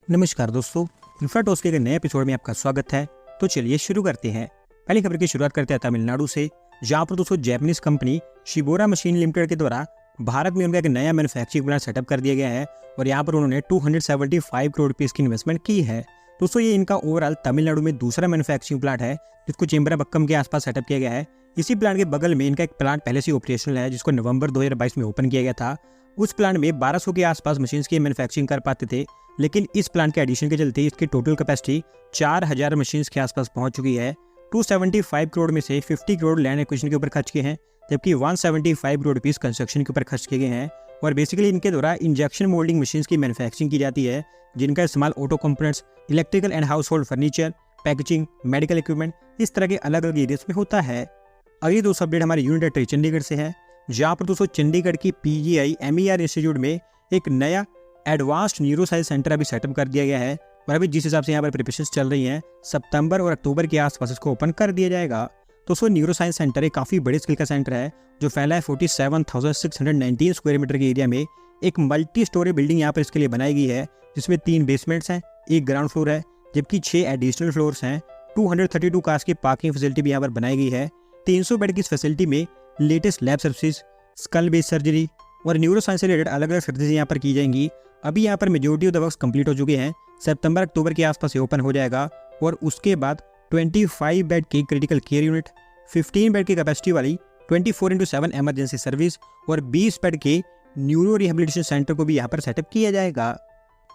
नमस्कार दोस्तों, इन्फ्राटॉस के एक नए एपिसोड में आपका स्वागत है। तो चलिए शुरू करते हैं। पहली खबर की शुरुआत करते हैं तमिलनाडु से, जहां पर दोस्तों जैपनीज कंपनी शिबोरा मशीन लिमिटेड के द्वारा भारत में उनका एक नया मैन्युफैक्चरिंग प्लांट सेटअप कर दिया गया है और यहाँ पर उन्होंने 275 करोड़ रुपीस की इन्वेस्टमेंट की है। दोस्तों ये इनका ओवरऑल तमिलनाडु में दूसरा मैन्युफैक्चरिंग प्लांट है जिसको चेम्बराबक्कम के आसपास सेटअप किया गया है। इसी प्लांट के बगल में इनका एक प्लांट पहले से ऑपरेशनल है जिसको नवंबर 2022 में ओपन किया गया था। उस प्लांट में 1200 के आसपास मशीन्स की मैन्युफैक्चरिंग कर पाते थे, लेकिन इस प्लांट के एडिशन के चलते इसकी टोटल कैपेसिटी 4000 मशीन्स के आसपास पहुंच चुकी है। 275 करोड़ में से 50 करोड़ लैंड एक्विजिशन के ऊपर खर्च किए हैं, जबकि 175 करोड़ रुपीस कंस्ट्रक्शन के ऊपर खर्च किए गए हैं। और बेसिकली इनके द्वारा इंजेक्शन मोल्डिंग मशीन्स की मैन्युफैक्चरिंग की जाती है, जिनका इस्तेमाल auto components, electrical and house hold furniture, packaging, medical equipment इस तरह के अलग अलग एरियाज में होता है। अगली दो अपडेट हमारे यूनिट ट्री चंडीगढ़ से है, जहाँ पर दोस्तों चंडीगढ़ की PGI MER इंस्टीट्यूट में एक नया एडवांस्ड न्यूरोसाइंस सेंटर अभी सेटअप कर दिया गया है और अभी जिस हिसाब से यहाँ पर प्रिपरेशंस चल रही हैं, सितंबर और अक्टूबर के आसपास इसको ओपन कर दिया जाएगा। दोस्तों न्यूरोसाइंस सेंटर एक काफ़ी बड़े स्केल का सेंटर है जो फैला है 47,619 स्क्वायर मीटर के एरिया में। एक मल्टी स्टोरी बिल्डिंग यहाँ पर इसके लिए बनाई गई है, जिसमें 3 बेसमेंट्स हैं, 1 ग्राउंड फ्लोर है, जबकि 6 एडिशनल फ्लोर्स हैं। 232 कार्स की पार्किंग फैसिलिटी भी यहाँ पर बनाई गई है। 300 बेड की इस फैसिलिटी में latest lab services, skull based surgery और न्यूरोसाइंस से रिलेटेड अलग अलग सर्विसेज यहाँ पर की जाएंगी। अभी यहाँ पर majority of the works complete हो चुके हैं। सितंबर अक्टूबर के आसपास ये ओपन हो जाएगा और उसके बाद 25 बेड की क्रिटिकल केयर यूनिट, 15 बेड की कैपेसिटी वाली 24/7 इमरजेंसी सर्विस और 20 बेड के न्यूरो रिहेबिलिटेशन सेंटर को भी यहाँ पर सेटअप किया जाएगा।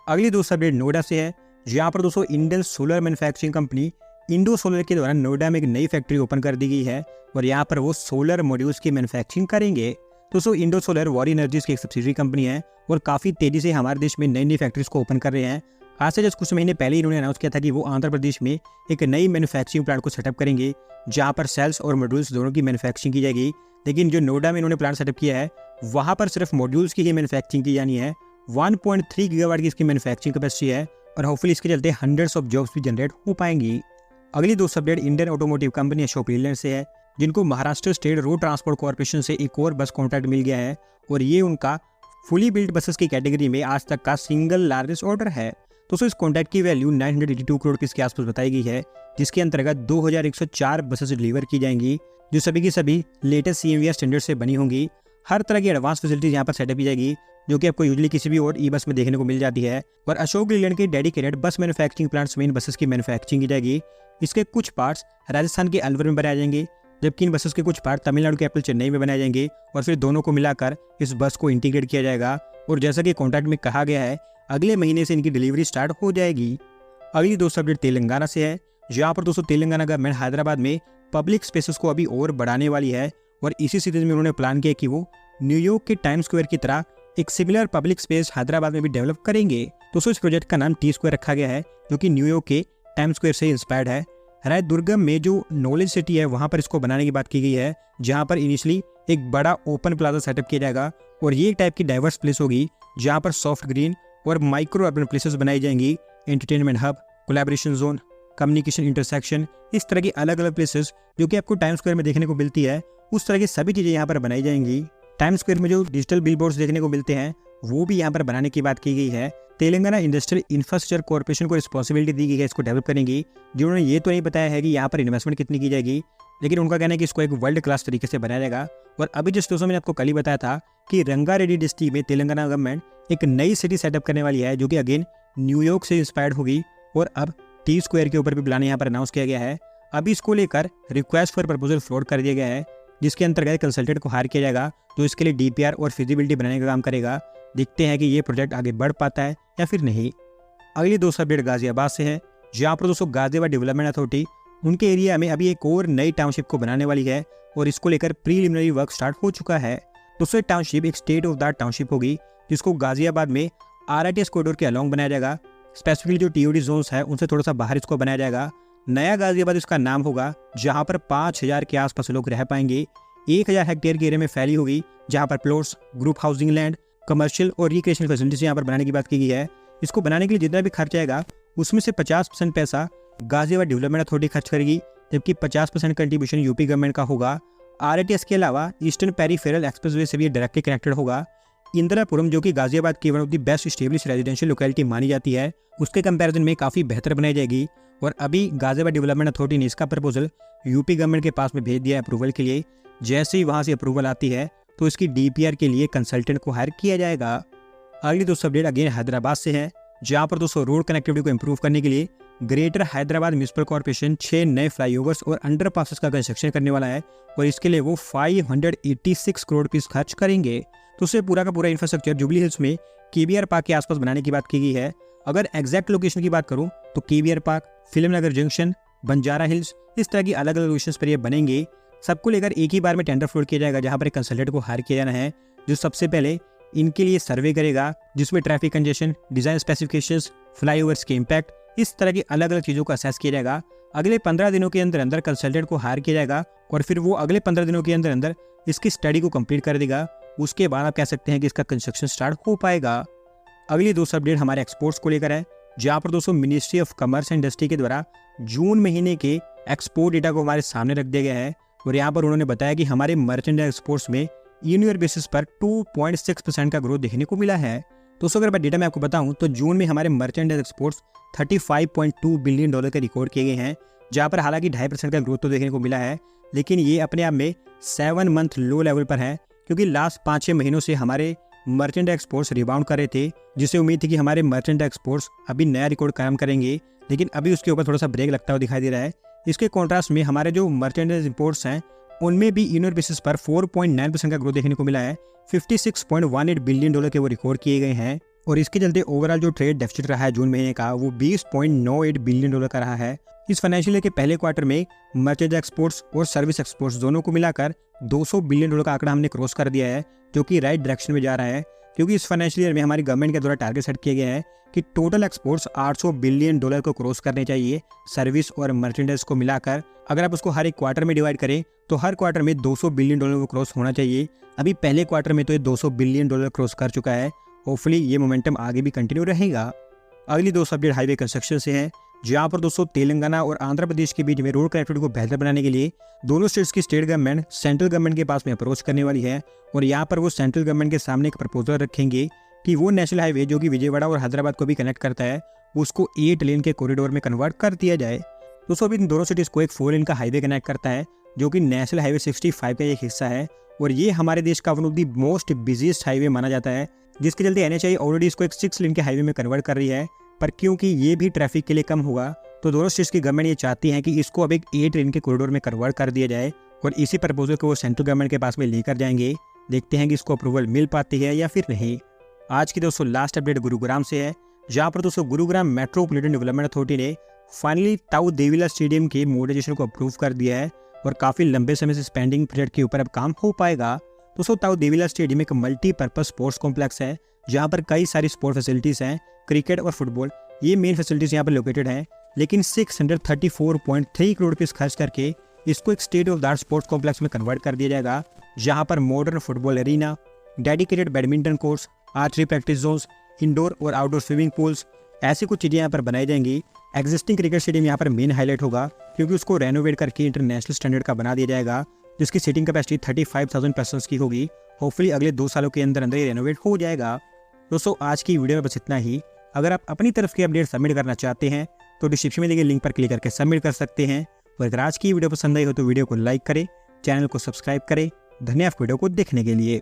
अगली दोस्तों अपडेट नोएडा से है, जहाँ पर दोस्तों Indian solar manufacturing company Indo solar के द्वारा नोएडा में एक नई फैक्ट्री ओपन कर दी गई है और यहाँ पर वो सोलर मॉड्यूल्स की मैन्युफैक्चरिंग करेंगे। दोस्तों इंडो सोलर वॉरी एनर्जीज की एक सब्सिडरी कंपनी है और काफ़ी तेज़ी से हमारे देश में नई नई फैक्ट्रीज को ओपन कर रहे हैं। आज से जस्ट कुछ महीने पहले इन्होंने अनाउंस किया था कि वो आंध्र प्रदेश में एक नई मैन्युफैक्चरिंग प्लांट को सेटअप करेंगे, जहाँ पर सेल्स और मॉड्यूल्स दोनों की मैन्युफैक्चरिंग की जाएगी। लेकिन जो नोएडा में इन्होंने प्लांट सेटअप किया है, वहाँ पर सिर्फ मॉड्यूल्स की ही मैन्युफैक्चरिंग की जानी है। 1.3 गीगावाट की इसकी मैन्युफैक्चरिंग कैपेसिटी है और होपफुली इसके चलते हंड्रेड्स ऑफ जॉब्स भी जनरेट हो पाएंगी। अगली दो update Indian automotive company Ashok Leyland से है, जिनको Maharashtra state road transport corporation से एक और बस कॉन्ट्रैक्ट मिल गया है और ये उनका फुली बिल्ड बसेस की कैटेगरी में आज तक का सिंगल लार्जेस्ट ऑर्डर है। दोस्तों इस कॉन्ट्रैक्ट की वैल्यू 982 करोड़ के आसपास बताई गई है, जिसके अंतर्गत 2104 बसेस डिलीवर की जाएंगी, जो सभी की सभी लेटेस्ट CMVR स्टैंडर्ड से बनी होंगी। हर तरह की एडवांस फैसिलिटीज यहाँ पर सेटअप की जाएगी, जो कि आपको यूजुअली किसी भी और ई बस में देखने को मिल जाती है। और अशोक लीलैंड के डेडिकेटेड बस मैन्युफैक्चरिंग प्लांट्स में इन बसेस की मैन्युफैक्चरिंग की जाएगी। इसके कुछ पार्ट्स राजस्थान के अलवर में बनाए जाएंगे, जबकि इन बसेस के कुछ पार्ट तमिलनाडु के कैपिटल चेन्नई में बनाए जाएंगे और फिर दोनों को मिलाकर इस बस को इंटीग्रेट किया जाएगा। और जैसा कि कॉन्ट्रैक्ट में कहा गया है, अगले महीने से इनकी डिलीवरी स्टार्ट हो जाएगी। अगली दोस्तों अपडेट तेलंगाना से है, जहाँ पर दोस्तों तेलंगाना गवर्नमेंट हैदराबाद में पब्लिक स्पेसेस को अभी और बढ़ाने वाली है और इसी सीरीज में उन्होंने प्लान किया कि वो न्यूयॉर्क के टाइम स्क्वायर की तरह एक सिमिलर पब्लिक स्पेस हैदराबाद में भी डेवलप करेंगे। दोस्तों इस प्रोजेक्ट का नाम T स्क्वायर रखा गया है, जो कि न्यूयॉर्क के टाइम स्क्वायर से इंस्पायर्ड है। रायदुर्गम में जो नॉलेज सिटी है वहाँ पर इसको बनाने की बात की गई है, जहाँ पर इनिशियली एक बड़ा ओपन प्लाजा सेटअप किया जाएगा और ये एक टाइप की डाइवर्स प्लेस होगी, जहाँ पर सॉफ्ट ग्रीन और माइक्रो अर्बन प्लेसेस बनाई जाएंगी। Entertainment hub, collaboration zone, communication intersection, इस तरह की अलग अलग प्लेसेस जो कि आपको टाइम स्क्वायर में देखने को मिलती है, उस तरह की सभी चीज़ें यहाँ पर बनाई जाएंगी। टाइम स्क्वायर में जो डिजिटल बिलबोर्ड्स देखने को मिलते हैं वो भी यहाँ पर बनाने की बात की गई है। तेलंगाना इंडस्ट्रियल इंफ्रास्ट्रक्चर कॉर्पोरेशन को रिस्पॉन्सिबिलिटी दी गई है इसको डेवलप करेंगी, जिन्होंने ये तो नहीं बताया है कि यहाँ पर इन्वेस्टमेंट कितनी की जाएगी, लेकिन उनका कहना है कि इसको एक वर्ल्ड क्लास तरीके से बनाया जाएगा। और अभी जिस दोस्तों मैंने आपको कल ही बताया था कि रंगारेड्डी डिस्ट्रिक्ट में तेलंगाना गवर्नमेंट एक नई सिटी सेटअप करने वाली है, जो कि अगेन न्यूयॉर्क से इंस्पायर्ड होगी और अब T स्क्वायर के ऊपर भी प्लान यहाँ पर अनाउंस किया गया है। अभी इसको लेकर रिक्वेस्ट फॉर प्रपोजल फ्लोट कर दिया गया है, जिसके अंतर्गत कंसल्टेंट को हायर किया जाएगा जो इसके लिए DPR और फिजिबिलिटी बनाने का काम करेगा। देखते हैं कि ये प्रोजेक्ट आगे बढ़ पाता है या फिर नहीं। अगली दोस्तों अपडेट गाजियाबाद से है, जहाँ पर दोस्तों गाजियाबाद डेवलपमेंट अथॉरिटी उनके एरिया में अभी एक और नई टाउनशिप को बनाने वाली है और इसको लेकर प्रीलिमिनरी वर्क स्टार्ट हो चुका है। दोस्तों टाउनशिप एक state of the art township होगी, जिसको गाजियाबाद में RITS कॉरिडोर के अलॉन्ग बनाया जाएगा। स्पेसिफिकली जो TOD जोन्स है उनसे थोड़ा सा बाहर इसको बनाया जाएगा। नया गाजियाबाद इसका नाम होगा, जहाँ पर 5000 के आसपास लोग रह पाएंगे। 1000 हेक्टेयर के एरिया में फैली होगी, जहाँ पर plots, group housing land, commercial और रिक्रिएशनल फैसिलिटीज यहाँ पर बनाने की बात की गई है। इसको बनाने के लिए जितना भी खर्च आएगा उसमें से 50% पैसा गाजियाबाद डेवलपमेंट अथॉरिटी खर्च करेगी, जबकि 50% कंट्रीब्यूशन यूपी गवर्नमेंट का होगा। RITS के अलावा ईस्टर्न पेरीफेरल एक्सप्रेसवे से भी डायरेक्टली कनेक्टेड होगा। इंदिरापुरम, जो कि गाजियाबाद की one of the best establish residential locality मानी जाती है, उसके कंपैरिजन में काफ़ी बेहतर बनाई जाएगी। और अभी गाजियाबाद डेवलपमेंट अथॉरिटी ने इसका प्रपोजल यूपी गवर्नमेंट के पास में भेज दिया है अप्रूवल के लिए। जैसे ही वहाँ से अप्रूवल आती है तो इसकी DPR के लिए कंसल्टेंट को हायर किया जाएगा। अगली दोस्तों अपडेट अगेन हैदराबाद से है, जहाँ पर दोस्तों रोड कनेक्टिविटी को इम्प्रूव करने के लिए ग्रेटर हैदराबाद म्युनिसिपल कॉर्पोरेशन 6 नए फ्लाईओवर्स और अंडरपासेस का कंस्ट्रक्शन करने वाला है और इसके लिए वो 586 करोड़ रुपीस खर्च करेंगे। तो उससे पूरा का पूरा इंफ्रास्ट्रक्चर जुबली हिल्स में KBR पार्क के आसपास बनाने की बात की गई है। अगर एग्जैक्ट लोकेशन की बात करूं तो KBR पार्क, फिल्म नगर जंक्शन, बंजारा हिल्स, इस तरह की अलग अलग लोकेशन पर ये बनेंगे। सबको लेकर एक ही बार में टेंडर फ्लोट किया जाएगा, जहां पर एक कंसल्टेंट को हायर किया जाना है जो सबसे पहले इनके लिए सर्वे करेगा, जिसमें traffic congestion, design specifications, flyovers के इम्पैक्ट, इस तरह की अलग अलग चीज़ों को असेस किया जाएगा। अगले 15 दिनों के अंदर अंदर कंसल्टेंट को हायर किया जाएगा और फिर वो अगले 15 दिनों के अंदर अंदर इसकी स्टडी को कंप्लीट कर देगा। उसके बाद आप कह सकते हैं कि इसका कंस्ट्रक्शन स्टार्ट हो पाएगा। अगली दोस्तों अपडेट हमारे एक्सपोर्ट्स को लेकर है, जहाँ पर दोस्तों ministry of commerce and industry के द्वारा जून महीने के एक्सपोर्ट डेटा को हमारे सामने रख दिया गया है और यहाँ पर उन्होंने बताया कि हमारे मर्चेंडाइज एक्सपोर्ट्स में ईयर बेसिस पर 2.6% का ग्रोथ देखने को मिला है। दोस्तों अगर मैं डेटा में आपको बताऊं तो जून में हमारे मर्चेंडाइज एक्सपोर्ट्स $35.2 बिलियन के रिकॉर्ड किए गए हैं, जहां पर हालांकि 2.5% का ग्रोथ तो देखने को मिला है, लेकिन ये अपने आप में 7 मंथ लो लेवल पर है, क्योंकि लास्ट 5-6 महीनों से हमारे मर्चेंडाइज एक्सपोर्ट्स रिबाउंड कर रहे थे, जिससे उम्मीद थी कि हमारे मर्चेंडाइज एक्सपोर्ट्स अभी नया रिकॉर्ड कायम करेंगे, लेकिन अभी उसके ऊपर थोड़ा सा ब्रेक लगता हुआ दिखाई दे रहा है। इसके कॉन्ट्रास्ट में हमारे जो मर्चेंडाइज इंपोर्ट्स हैं उनमें भी यूनिट बेसिस पर 4.9% का ग्रोथ देखने को मिला है। $56.18 बिलियन के वो रिकॉर्ड किए गए हैं और इसके चलते ओवरऑल जो ट्रेड डेफिसिट रहा है जून महीने का वो $20.98 बिलियन का रहा है। इस फाइनेंशियल ईयर के पहले क्वार्टर में मर्चेंडाइज एक्सपोर्ट्स और सर्विस एक्सपोर्ट्स दोनों को मिलाकर $200 बिलियन का आंकड़ा हमने क्रॉस कर दिया है, जो कि राइट डायरेक्शन में जा रहा है, क्योंकि इस फाइनेंशियल ईयर में हमारी गवर्नमेंट के द्वारा टारगेट सेट किया गया है कि टोटल एक्सपोर्ट्स $800 बिलियन को क्रॉस करने चाहिए सर्विस और मर्चेंडाइज को मिलाकर। अगर आप उसको हर एक क्वार्टर में डिवाइड करें तो हर क्वार्टर में $200 बिलियन को क्रॉस होना चाहिए। अभी पहले क्वार्टर में तो ये $200 बिलियन क्रॉस कर चुका है। होपफुली ये मोमेंटम आगे भी कंटिन्यू रहेगा। अगली दोस्तों अपडेट हाईवे कंस्ट्रक्शन से है, जहाँ पर दोस्तों तेलंगाना और आंध्र प्रदेश के बीच में रोड कनेक्टिविटी को बेहतर बनाने के लिए दोनों स्टेट्स की स्टेट गवर्नमेंट सेंट्रल गवर्नमेंट के पास में अप्रोच करने वाली है और यहाँ पर वो सेंट्रल गवर्नमेंट के सामने एक प्रपोजल रखेंगे कि वो नेशनल हाईवे जो कि विजयवाड़ा और हैदराबाद को भी कनेक्ट करता है उसको 8 लेन के कॉरिडोर में कन्वर्ट कर दिया जाए। दोस्तों अभी इन दोनों सिटीज को एक 4 लेन का हाईवे कनेक्ट करता है, जो कि नेशनल हाईवे 65 का एक हिस्सा है और ये हमारे देश का one of the most busiest highway माना जाता है, जिसके चलते NHAI ऑलरेडी इसको एक 6 लेन के हाईवे में कन्वर्ट कर रही है। पर क्योंकि ये भी ट्रैफिक के लिए कम होगा तो दोनों स्टेट्स की गवर्नमेंट ये चाहती है कि इसको अब एक 8 लेन के कॉरिडोर में कन्वर्ट कर दिया जाए और इसी प्रपोजल को वो सेंट्रल गवर्नमेंट के पास में लेकर जाएंगे। देखते हैं कि इसको अप्रूवल मिल पाती है या फिर नहीं। आज की दोस्तों लास्ट अपडेट गुरुग्राम से है, जहाँ पर दोस्तों गुरुग्राम मेट्रोपॉलिटन डेवलपमेंट अथॉरिटी ने फाइनली ताऊ देवीलाल स्टेडियम के मॉडर्नाइजेशन को अप्रूव कर दिया है और काफी लंबे समय से पेंडिंग प्रोजेक्ट के ऊपर अब काम हो पाएगा। दोस्तों ताऊ देवीलाल स्टेडियम एक मल्टीपर्पज स्पोर्ट्स कॉम्प्लेक्स है, जहाँ पर कई सारी स्पोर्ट फैसिलिटीज हैं, क्रिकेट और फुटबॉल, ये मेन फैसिलिटीज यहाँ पर लोकेटेड हैं, लेकिन 634.3 करोड़ रुपये खर्च करके इसको एक state of the art sports complex में कन्वर्ट कर दिया जाएगा, जहाँ पर modern football arena, dedicated badminton courts, archery practice zones, indoor और आउटडोर स्विमिंग पूल्स, ऐसी कुछ चीज़ें यहाँ पर बनाई जाएंगी। एग्जिस्टिंग क्रिकेट स्टेडियम यहाँ पर मेन हाईलाइट होगा, क्योंकि उसको रेनोवेट करके इंटरनेशनल स्टैंडर्ड का बना दिया जाएगा, जिसकी सीटिंग कैपेसिटी 35,000 पर्सन्स की होगी। होपफुली अगले 2 सालों के अंदर अंदर ये रेनोवेट हो जाएगा। दोस्तों आज की वीडियो में बस इतना ही। अगर आप अपनी तरफ की अपडेट सबमिट करना चाहते हैं तो डिस्क्रिप्शन में दिए गए लिंक पर क्लिक करके सबमिट कर सकते हैं। और अगर आज की वीडियो पसंद आई हो तो वीडियो को लाइक करें, चैनल को सब्सक्राइब करें। धन्यवाद वीडियो को देखने के लिए।